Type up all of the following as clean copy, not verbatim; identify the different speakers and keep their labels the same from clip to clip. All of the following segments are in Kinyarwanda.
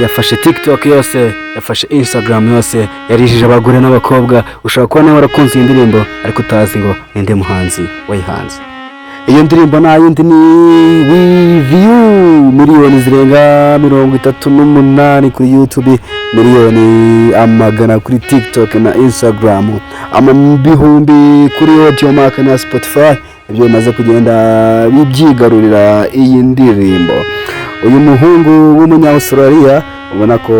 Speaker 1: yafashe TikTok yose, yafashe Instagram yose, yarijije abagore n'abakobwa. Ushobora kuba nawe warakunze iyi ndirimbo ariko utazi ngo ninde muhanzi wayihanze. Iyo ndirimbo nta yindi ni With You, miliyoni zirenga 38 kuri YouTube, miliyoni amagana kuri TikTok na Instagram, amabihumbi kuri Audiomack na Spotify. Ibyo bimaze kugenda bibyigarurira iyi ndirimbo. Uyu muhungu w'umunya-Australia ubona ko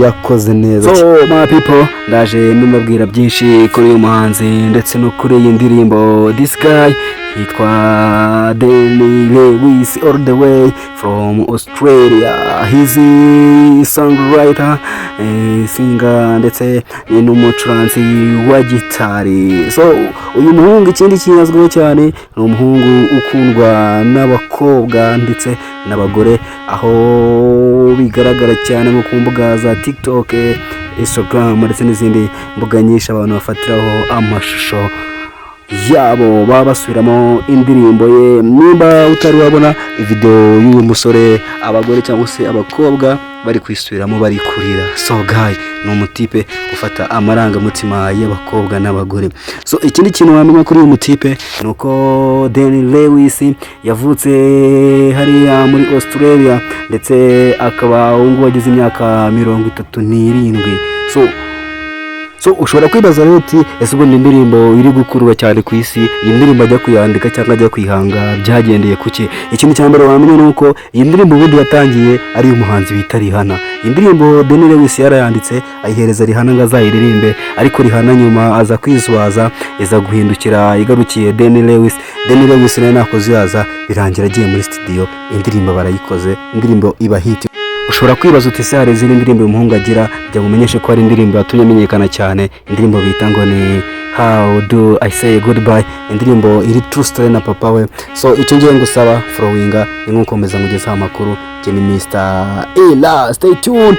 Speaker 1: yakoze neza. So my people, ndaje mubabwira byinshi kuri uyu muhanzi ndetse no kuri iyi ndirimbo. This guy yitwa Danny Lewis, all the way from Australia. He's a songwriter, singer ndetse n'umucuranzi wa gitari. So uyu muhungu ikindi kinazweho cyane ni umuhungu ukundwa n'abakobwa ndetse n'abagore, aho bigaragara cyane mu kumbuga za TikTok, Instagram ndetse n'izindi mbuga nyinshi abantu bafatiraho amashusho yabo baba basubiramo indirimbo ye. Nimba utari wabona video y'uyu musore, abagore cyangwa se abakobwa bari kwisubiramo bari kurira. So guy ni umutipe ufata amarangamutima y'abakobwa n'abagore. So ikindi kintu wamenya kuri uyu mutipe nuko Danny Lewis yavutse hariya muri Australia ndetse akaba ungu wagize imyaka 37. So ushobora kwibaza rero uti ese ubwo indirimbo iri gukurwa cyane ku isi, iyi ndirimbo ajya kuyandika cyangwa ajya kwihanga byagendeye kuki? Ikintu cya mbere wamenya nuko iyi ndirimbo ubundi yatangiye ari umuhanzi bita Rihanna. Iyi ndirimbo Danny Lewis yarayanditse ayihereza Rihanna ngo azayiririmbe, ariko Rihanna nyuma aza kwizwaza, iza guhindukira igarukiye Danny Lewis. Danny Lewis nawe nakoze yaza birangira agiye muri studio, indirimbo barayikoze, indirimbo iba hit. Ushobora kwibaza uti se hari izindi ndirimbo umuhungu agira bya mumenyeshe ko ari indirimbo yatumye amenyekana cyane. Indirimbo bita ngo ni How Do I Say Goodbye, indirimbo iri true story na papa we. So icyo ngiye ngusaba followinga, inkomeza mugezaho amakuru. Je ni Mr. Ella, stay tuned.